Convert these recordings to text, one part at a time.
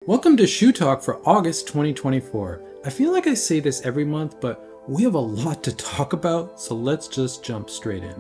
Welcome to Shoe Talk for August 2024. I feel like I say this every month, but we have a lot to talk about, so let's just jump straight in.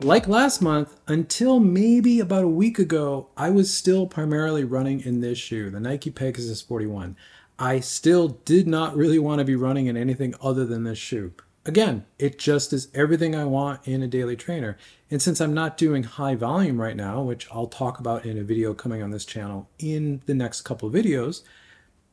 Like last month, until maybe about a week ago, I was still primarily running in this shoe, the Nike Pegasus 41. I still did not really want to be running in anything other than this shoe. Again, it just is everything I want in a daily trainer. And since I'm not doing high volume right now, which I'll talk about in a video coming on this channel in the next couple of videos,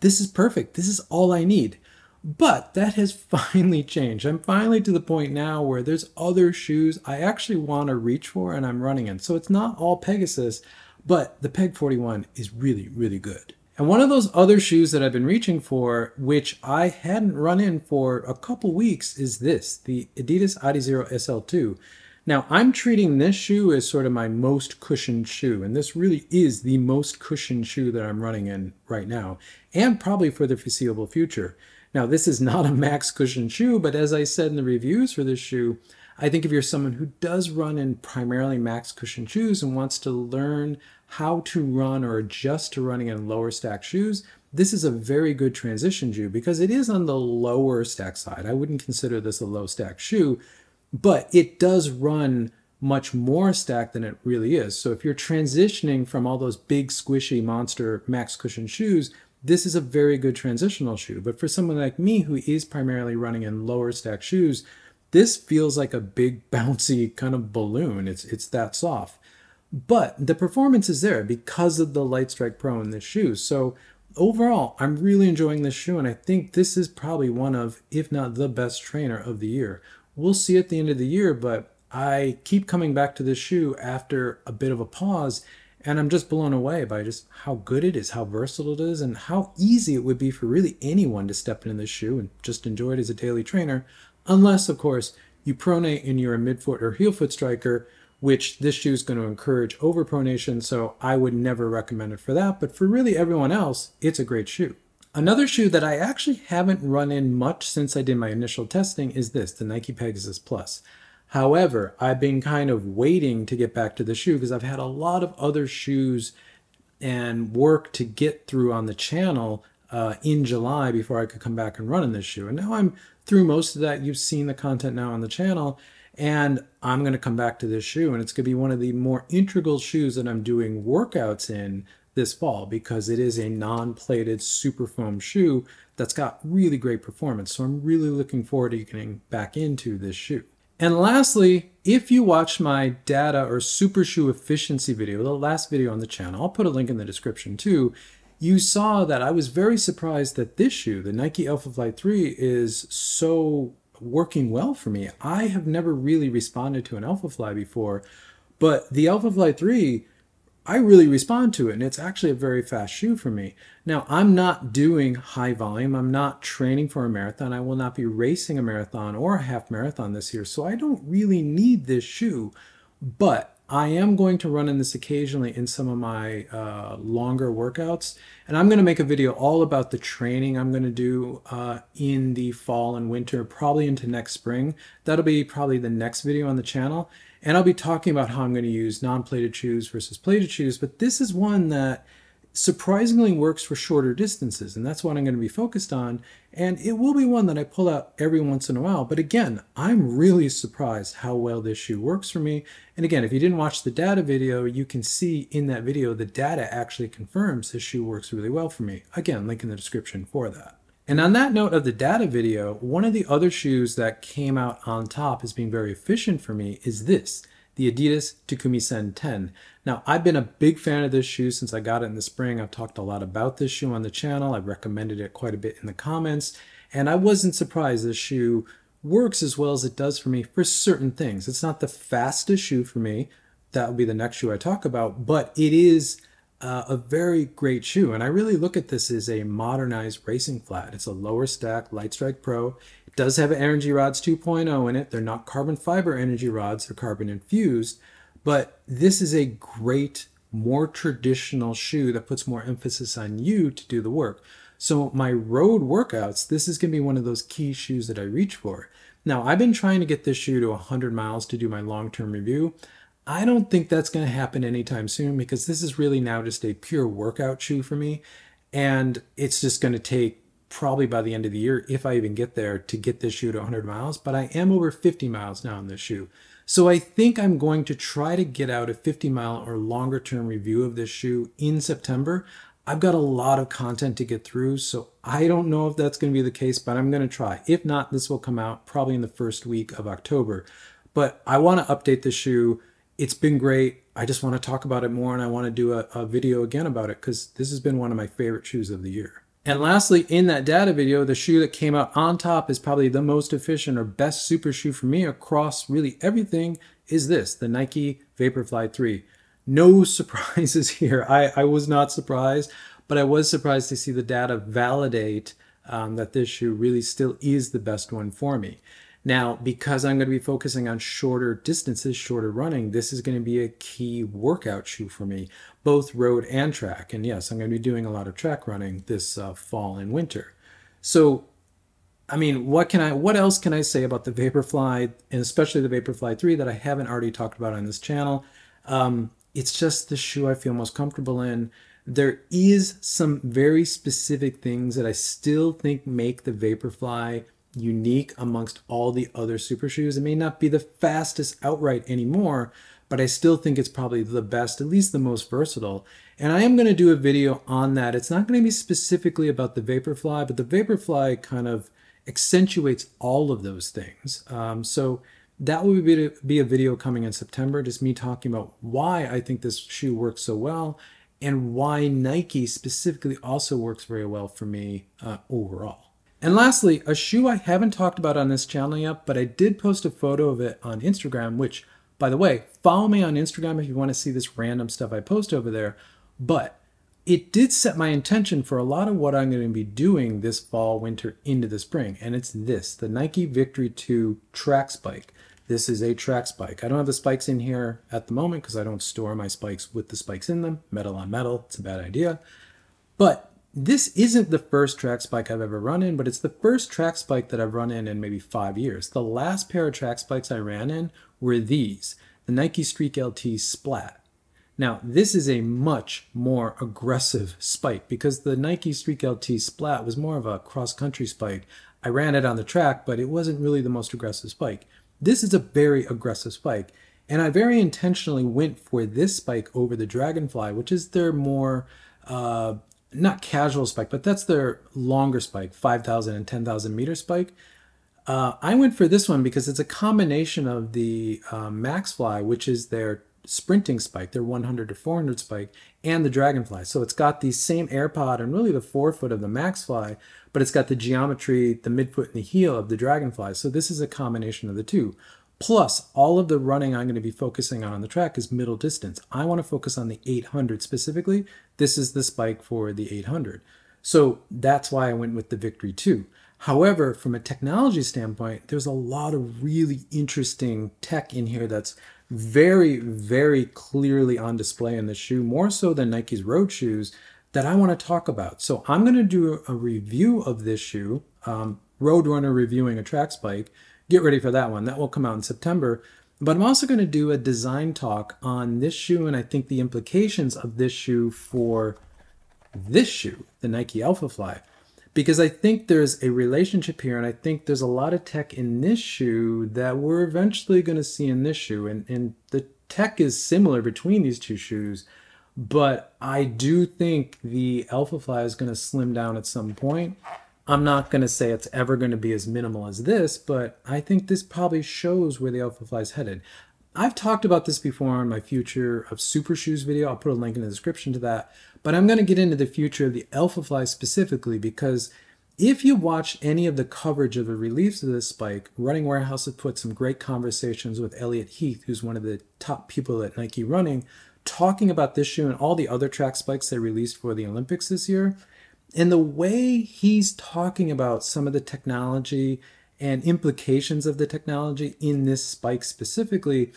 this is perfect. This is all I need. But that has finally changed. I'm finally to the point now where there's other shoes I actually want to reach for and I'm running in. So it's not all Pegasus, but the Peg 41 is really, really good. And one of those other shoes that I've been reaching for, which I hadn't run in for a couple weeks, is this, the Adidas Adizero SL2. Now, I'm treating this shoe as sort of my most cushioned shoe, and this really is the most cushioned shoe that I'm running in right now, and probably for the foreseeable future. Now, this is not a max cushion shoe, but as I said in the reviews for this shoe, I think if you're someone who does run in primarily max cushion shoes and wants to learn how to run or adjust to running in lower stack shoes, this is a very good transition shoe because it is on the lower stack side. I wouldn't consider this a low stack shoe, but it does run much more stack than it really is. So if you're transitioning from all those big squishy monster max cushion shoes, this is a very good transitional shoe. But for someone like me who is primarily running in lower stack shoes, this feels like a big bouncy kind of balloon. It's that soft. But the performance is there because of the Lightstrike Pro in this shoe. So overall, I'm really enjoying this shoe, and I think this is probably one of, if not the best trainer of the year. We'll see at the end of the year, but I keep coming back to this shoe after a bit of a pause, and I'm just blown away by just how good it is, how versatile it is, and how easy it would be for really anyone to step into this shoe and just enjoy it as a daily trainer, unless, of course, you pronate and you're a midfoot or heel foot striker, which this shoe is going to encourage overpronation, so I would never recommend it for that. But for really everyone else, it's a great shoe. Another shoe that I actually haven't run in much since I did my initial testing is this, the Nike Pegasus Plus. However, I've been kind of waiting to get back to the shoe because I've had a lot of other shoes and work to get through on the channel in July before I could come back and run in this shoe. And now I'm through most of that. You've seen the content now on the channel. And I'm going to come back to this shoe, and it's going to be one of the more integral shoes that I'm doing workouts in this fall because it is a non-plated super foam shoe that's got really great performance. So I'm really looking forward to getting back into this shoe. And lastly, if you watched my data or super shoe efficiency video, the last video on the channel, I'll put a link in the description too, you saw that I was very surprised that this shoe, the Nike Alphafly 3, is so working well for me. I have never really responded to an Alphafly before, but the Alphafly 3, I really respond to it, and it's actually a very fast shoe for me. Now, I'm not doing high volume. I'm not training for a marathon. I will not be racing a marathon or a half marathon this year, so I don't really need this shoe, but I am going to run in this occasionally in some of my longer workouts, and I'm going to make a video all about the training I'm going to do in the fall and winter, probably into next spring. That'll be probably the next video on the channel, and I'll be talking about how I'm going to use non-plated shoes versus plated shoes, but this is one that surprisingly works for shorter distances, and that's what I'm going to be focused on, and it will be one that I pull out every once in a while. But again, I'm really surprised how well this shoe works for me. And again, if you didn't watch the data video, you can see in that video the data actually confirms this shoe works really well for me. Again, link in the description for that. And on that note of the data video, one of the other shoes that came out on top as being very efficient for me is this, the Adidas Takumi Sen 10. Now, I've been a big fan of this shoe since I got it in the spring. I've talked a lot about this shoe on the channel. I've recommended it quite a bit in the comments, and I wasn't surprised this shoe works as well as it does for me for certain things. It's not the fastest shoe for me. That will be the next shoe I talk about, but it is a very great shoe, and I really look at this as a modernized racing flat. It's a lower stack Lightstrike Pro. It does have Energy Rods 2.0 in it. They're not carbon fiber energy rods, they're carbon infused, but this is a great, more traditional shoe that puts more emphasis on you to do the work. So my road workouts, this is going to be one of those key shoes that I reach for. Now, I've been trying to get this shoe to 100 miles to do my long-term review. I don't think that's going to happen anytime soon because this is really now just a pure workout shoe for me. And it's just going to take probably by the end of the year, if I even get there, to get this shoe to 100 miles. But I am over 50 miles now in this shoe. So I think I'm going to try to get out a 50-mile or longer term review of this shoe in September. I've got a lot of content to get through, so I don't know if that's going to be the case, but I'm going to try. If not, this will come out probably in the first week of October. But I want to update the shoe. It's been great. I just want to talk about it more, and I want to do a video again about it because this has been one of my favorite shoes of the year. And lastly, in that data video, the shoe that came out on top is probably the most efficient or best super shoe for me across really everything is this, the Nike Vaporfly 3. No surprises here. I was not surprised, but I was surprised to see the data validate that this shoe really still is the best one for me. Now, because I'm going to be focusing on shorter distances, shorter running, this is going to be a key workout shoe for me, both road and track. And yes, I'm going to be doing a lot of track running this fall and winter. So, I mean, what else can I say about the Vaporfly, and especially the Vaporfly 3 that I haven't already talked about on this channel? It's just the shoe I feel most comfortable in. There is some very specific things that I still think make the Vaporfly unique amongst all the other super shoes. It may not be the fastest outright anymore, but I still think it's probably the best, at least the most versatile. And I am going to do a video on that. It's not going to be specifically about the Vaporfly, but the Vaporfly kind of accentuates all of those things. So that will be a video coming in September, just me talking about why I think this shoe works so well and why Nike specifically also works very well for me overall. And lastly, a shoe I haven't talked about on this channel yet, but I did post a photo of it on Instagram, which, by the way, follow me on Instagram if you want to see this random stuff I post over there. But it did set my intention for a lot of what I'm going to be doing this fall, winter, into the spring. And it's this, the Nike Victory 2 track spike. This is a track spike. I don't have the spikes in here at the moment because I don't store my spikes with the spikes in them. Metal on metal, it's a bad idea. But this isn't the first track spike I've ever run in, but it's the first track spike that I've run in maybe 5 years. The last pair of track spikes I ran in were these, the Nike Streak LT Splat. Now, this is a much more aggressive spike because the Nike Streak LT Splat was more of a cross-country spike. I ran it on the track, but it wasn't really the most aggressive spike. This is a very aggressive spike, and I very intentionally went for this spike over the Dragonfly, which is their more not casual spike, but that's their longer spike, 5,000 and 10,000 meter spike. I went for this one because it's a combination of the Maxfly, which is their sprinting spike, their 100 to 400 spike, and the Dragonfly. So it's got the same air pod and really the forefoot of the Maxfly, but it's got the geometry, the midfoot, and the heel of the Dragonfly. So this is a combination of the two. Plus, all of the running I'm going to be focusing on the track is middle distance. I want to focus on the 800 specifically. This is the spike for the 800. So that's why I went with the Victory 2. However, from a technology standpoint, there's a lot of really interesting tech in here that's very, very clearly on display in the shoe, more so than Nike's road shoes, that I want to talk about. So I'm going to do a review of this shoe, Roadrunner reviewing a track spike. Get ready for that one. That will come out in September. But I'm also going to do a design talk on this shoe and I think the implications of this shoe for this shoe, the Nike Alphafly. Because I think there's a relationship here and I think there's a lot of tech in this shoe that we're eventually going to see in this shoe. And the tech is similar between these two shoes, but I do think the Alphafly is going to slim down at some point. I'm not going to say it's ever going to be as minimal as this, but I think this probably shows where the Alphafly is headed. I've talked about this before in my Future of Super Shoes video. I'll put a link in the description to that. But I'm going to get into the future of the Alphafly specifically because if you watch any of the coverage of the release of this spike, Running Warehouse has put some great conversations with Elliot Heath, who's one of the top people at Nike Running, talking about this shoe and all the other track spikes they released for the Olympics this year. And the way he's talking about some of the technology and implications of the technology in this spike specifically,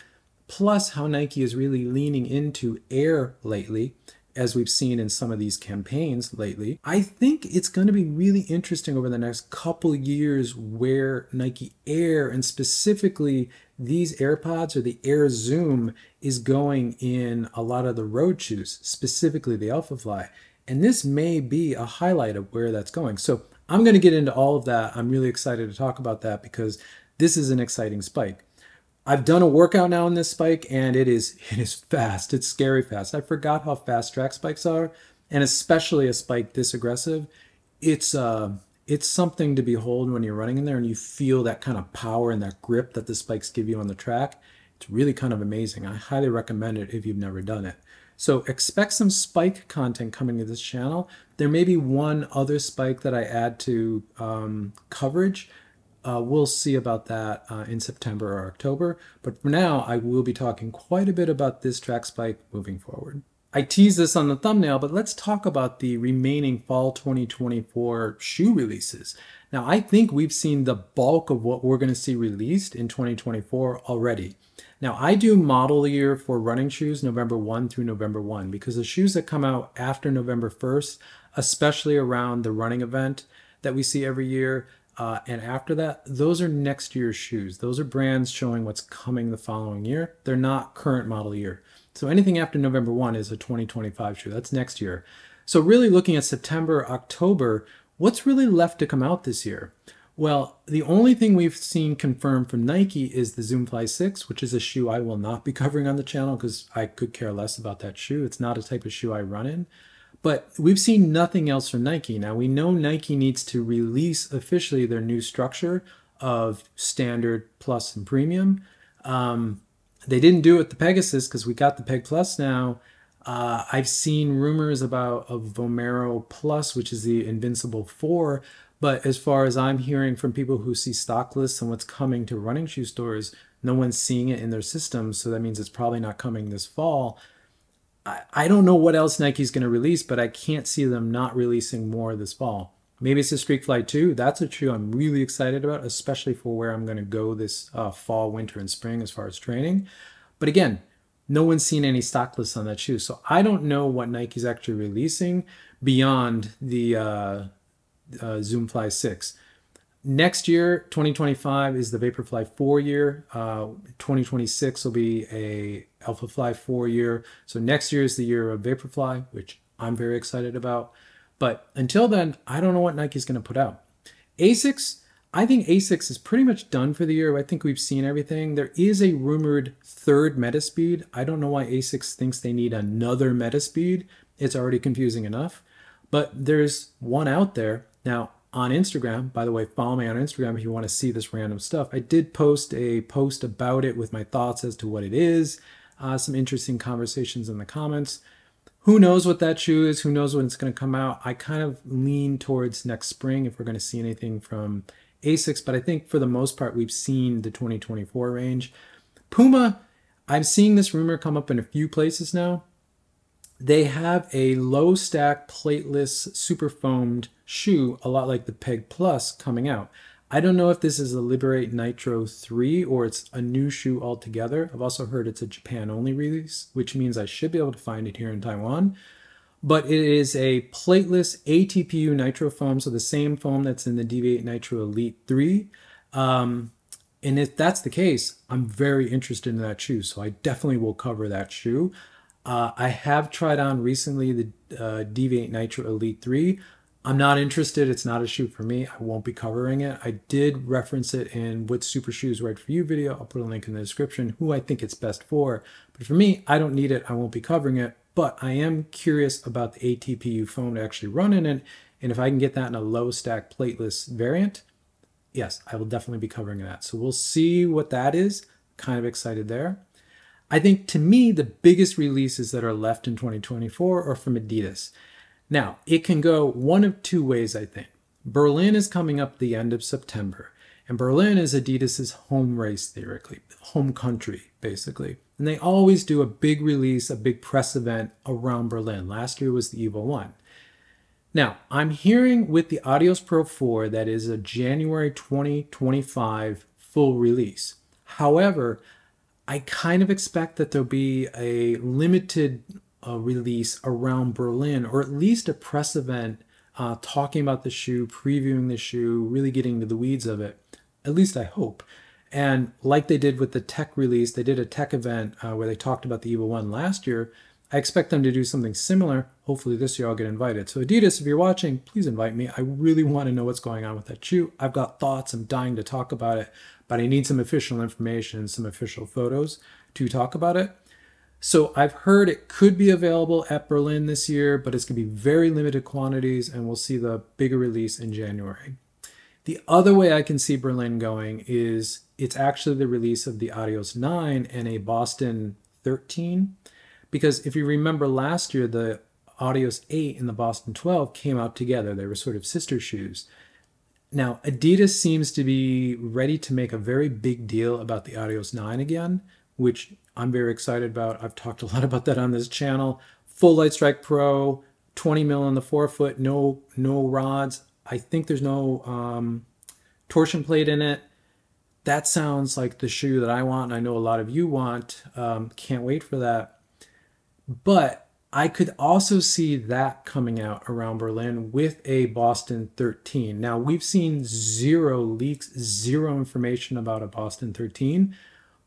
plus how Nike is really leaning into air lately, as we've seen in some of these campaigns lately, I think it's going to be really interesting over the next couple years where Nike Air and specifically these AirPods or the Air Zoom is going in a lot of the road shoes, specifically the Alphafly. And this may be a highlight of where that's going. So I'm going to get into all of that. I'm really excited to talk about that because this is an exciting spike. I've done a workout now in this spike and it is fast. It's scary fast. I forgot how fast track spikes are, and especially a spike this aggressive. It's something to behold when you're running in there and you feel that kind of power and that grip that the spikes give you on the track. It's really kind of amazing. I highly recommend it if you've never done it. So expect some spike content coming to this channel. There may be one other spike that I add to coverage. We'll see about that in September or October. But for now, I will be talking quite a bit about this track spike moving forward. I teased this on the thumbnail, but let's talk about the remaining fall 2024 shoe releases. Now, I think we've seen the bulk of what we're going to see released in 2024 already. Now, I do model year for running shoes November 1 through November 1 because the shoes that come out after November 1st, especially around the running event that we see every year, and after that, those are next year's shoes. Those are brands showing what's coming the following year. They're not current model year. So anything after November 1 is a 2025 shoe. That's next year. So really looking at September, October, what's really left to come out this year? Well, the only thing we've seen confirmed from Nike is the Zoom Fly 6, which is a shoe I will not be covering on the channel because I could care less about that shoe. It's not a type of shoe I run in. But we've seen nothing else from Nike. Now, we know Nike needs to release officially their new structure of standard, plus, and premium. They didn't do it with the Pegasus because we got the Peg Plus now. I've seen rumors about a Vomero Plus, which is the Invincible 4. But as far as I'm hearing from people who see stock lists and what's coming to running shoe stores, no one's seeing it in their systems. So that means it's probably not coming this fall. I don't know what else Nike's going to release, but I can't see them not releasing more this fall. Maybe it's a Streak Fly 2. That's a shoe I'm really excited about, especially for where I'm going to go this fall, winter, and spring as far as training. But again, no one's seen any stock lists on that shoe. So I don't know what Nike's actually releasing beyond the Zoom Fly 6. Next year, 2025, is the Vaporfly 4 year. 2026 will be a Alphafly 4 year. So next year is the year of Vaporfly, which I'm very excited about. But until then, I don't know what Nike's going to put out. ASICS, I think ASICS is pretty much done for the year. I think we've seen everything. There is a rumored third Metaspeed. I don't know why ASICS thinks they need another Metaspeed. It's already confusing enough. But there's one out there. Now, on Instagram, by the way, follow me on Instagram if you want to see this random stuff. I did post a post about it with my thoughts as to what it is. Some interesting conversations in the comments. Who knows what that shoe is? Who knows when it's going to come out? I kind of lean towards next spring if we're going to see anything from ASICS, but I think for the most part, we've seen the 2024 range. Puma, I'm seeing this rumor come up in a few places now. They have a low stack plateless super foamed shoe, a lot like the Peg Plus, coming out. I don't know if this is a Liberate Nitro 3 or it's a new shoe altogether. I've also heard it's a Japan only release, which means I should be able to find it here in Taiwan. But it is a plateless ATPU nitro foam, so the same foam that's in the Deviate Nitro Elite 3. And if that's the case, I'm very interested in that shoe, so I definitely will cover that shoe. I have tried on recently the Deviate Nitro Elite 3. I'm not interested. It's not a shoe for me. I won't be covering it. I did reference it in What Super Shoes Right For You video. I'll put a link in the description who I think it's best for. But for me, I don't need it. I won't be covering it. But I am curious about the ATPU foam to actually run in it. And if I can get that in a low stack plateless variant, yes, I will definitely be covering that. So we'll see what that is. Kind of excited there. I think to me, the biggest releases that are left in 2024 are from Adidas. Now, it can go one of two ways, I think. Berlin is coming up the end of September, and Berlin is Adidas's home race, theoretically, home country, basically. And they always do a big release, a big press event around Berlin. Last year was the Evo 1. Now, I'm hearing with the Adios Pro 4 that is a January 2025 full release. However, I kind of expect that there'll be a limited release around Berlin, or at least a press event talking about the shoe, previewing the shoe, really getting into the weeds of it. At least I hope. And like they did with the tech release, they did a tech event where they talked about the EVO 1 last year. I expect them to do something similar. Hopefully this year I'll get invited. So Adidas, if you're watching, please invite me. I really want to know what's going on with that shoe. I've got thoughts. I'm dying to talk about it, but I need some official information, some official photos to talk about it. So I've heard it could be available at Berlin this year, but it's going to be very limited quantities, and we'll see the bigger release in January. The other way I can see Berlin going is it's actually the release of the Adios 9 and a Boston 13. Because if you remember last year, the Adios 8 and the Boston 12 came out together. They were sort of sister shoes. Now, Adidas seems to be ready to make a very big deal about the Adios 9 again, which I'm very excited about. I've talked a lot about that on this channel. Full Light Strike Pro, 20 mil on the forefoot, no rods. I think there's no torsion plate in it. That sounds like the shoe that I want, and I know a lot of you want. Can't wait for that. But I could also see that coming out around Berlin with a Boston 13. Now, we've seen zero leaks, zero information about a Boston 13,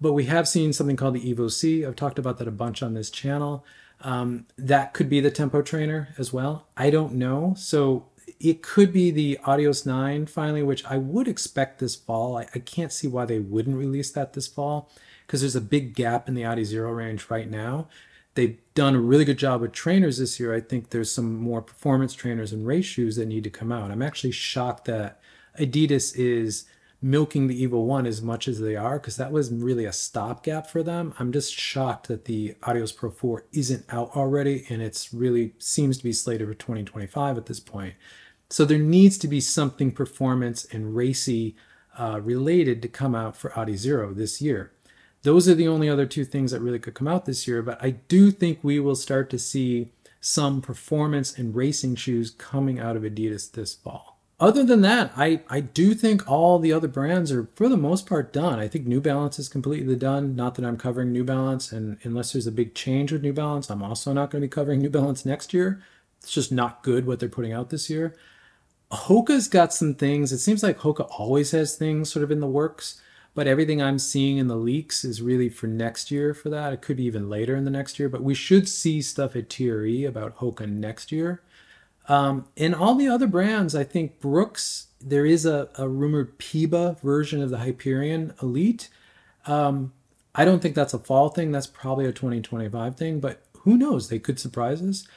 but we have seen something called the Evo C. I've talked about that a bunch on this channel. That could be the tempo trainer as well. I don't know. So it could be the Adios 9 finally, which I would expect this fall. I can't see why they wouldn't release that this fall, because there's a big gap in the Adizero range right now. They've done a really good job with trainers this year. I think there's some more performance trainers and race shoes that need to come out. I'm actually shocked that Adidas is milking the Evo 1 as much as they are, because that was really a stopgap for them. I'm just shocked that the Adios Pro 4 isn't out already, and it's really seems to be slated for 2025 at this point. So there needs to be something performance and racy related to come out for Adizero this year. Those are the only other two things that really could come out this year, but I do think we will start to see some performance and racing shoes coming out of Adidas this fall. Other than that, I do think all the other brands are, for the most part, done. I think New Balance is completely done. Not that I'm covering New Balance, and unless there's a big change with New Balance, I'm also not going to be covering New Balance next year. It's just not good what they're putting out this year. Hoka's got some things. It seems like Hoka always has things sort of in the works, but everything I'm seeing in the leaks is really for next year for that. It could be even later in the next year, but we should see stuff at TRE about Hoka next year. In all the other brands, I think Brooks, there is a rumored PIBA version of the Hyperion Elite. I don't think that's a fall thing. That's probably a 2025 thing, but who knows? They could surprise us.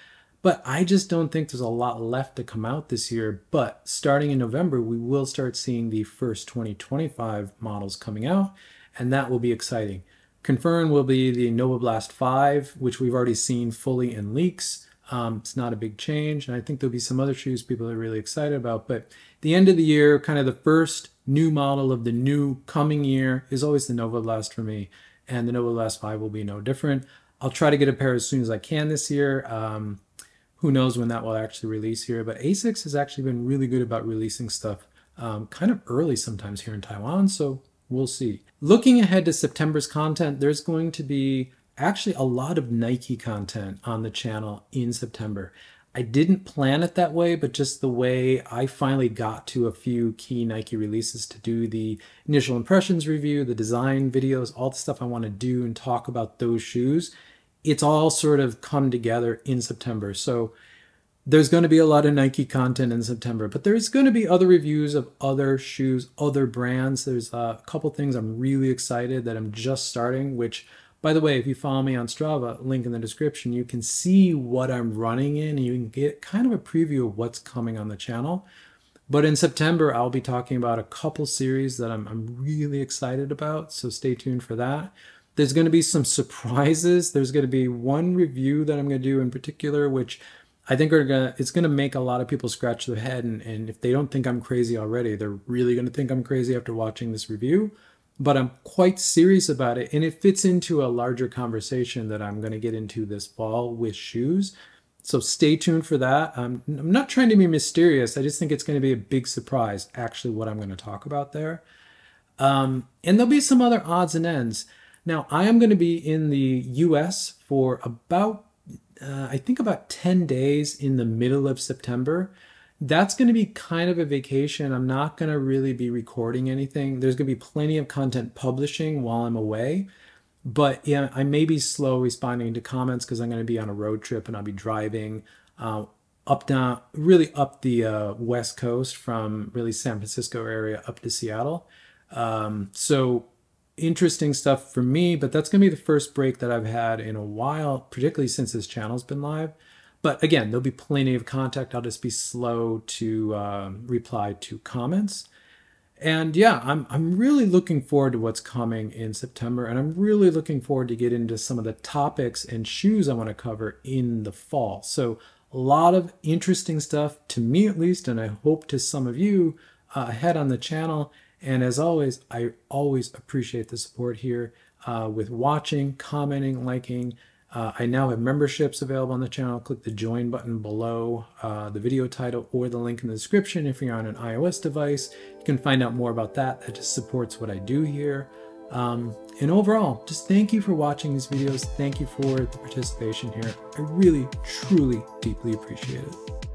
But I just don't think there's a lot left to come out this year. But starting in November, we will start seeing the first 2025 models coming out, and that will be exciting. Confirmed will be the Nova Blast 5, which we've already seen fully in leaks. It's not a big change, and I think there'll be some other shoes people are really excited about. But the end of the year, kind of the first new model of the new coming year, is always the Nova Blast for me, and the Nova Blast 5 will be no different. I'll try to get a pair as soon as I can this year. Who knows when that will actually release here, but ASICS has actually been really good about releasing stuff kind of early sometimes here in Taiwan, so we'll see. Looking ahead to September's content, there's going to be actually a lot of Nike content on the channel in September. I didn't plan it that way, but just the way I finally got to a few key Nike releases to do the initial impressions review, the design videos, all the stuff I want to do and talk about those shoes, it's all sort of come together in September. So there's going to be a lot of Nike content in September, but there's going to be other reviews of other shoes, other brands. There's a couple things I'm really excited that I'm just starting, which, by the way, if you follow me on Strava, link in the description, you can see what I'm running in, and you can get kind of a preview of what's coming on the channel. But in September, I'll be talking about a couple series that I'm really excited about, so stay tuned for that. There's going to be some surprises. There's going to be one review that I'm going to do in particular, which I think it's going to make a lot of people scratch their head. And if they don't think I'm crazy already, they're really going to think I'm crazy after watching this review. But I'm quite serious about it. And it fits into a larger conversation that I'm going to get into this fall with shoes. So stay tuned for that. I'm not trying to be mysterious. I just think it's going to be a big surprise, actually, what I'm going to talk about there. And there'll be some other odds and ends. Now, I am going to be in the US for about, I think about 10 days in the middle of September. That's going to be kind of a vacation. I'm not going to really be recording anything. There's going to be plenty of content publishing while I'm away. But yeah, I may be slow responding to comments because I'm going to be on a road trip and I'll be driving up down, really up the West Coast from really San Francisco area up to Seattle. So interesting stuff for me, but that's going to be the first break that I've had in a while, particularly since this channel's been live. But again, there'll be plenty of contact. I'll just be slow to reply to comments. And yeah, I'm really looking forward to what's coming in September, and I'm really looking forward to get into some of the topics and shoes I want to cover in the fall. So a lot of interesting stuff to me at least, and I hope to some of you ahead on the channel. And as always, I always appreciate the support here with watching, commenting, liking. I now have memberships available on the channel. Click the join button below the video title or the link in the description if you're on an iOS device. You can find out more about that. That just supports what I do here. And overall, just thank you for watching these videos. Thank you for the participation here. I really, truly, deeply appreciate it.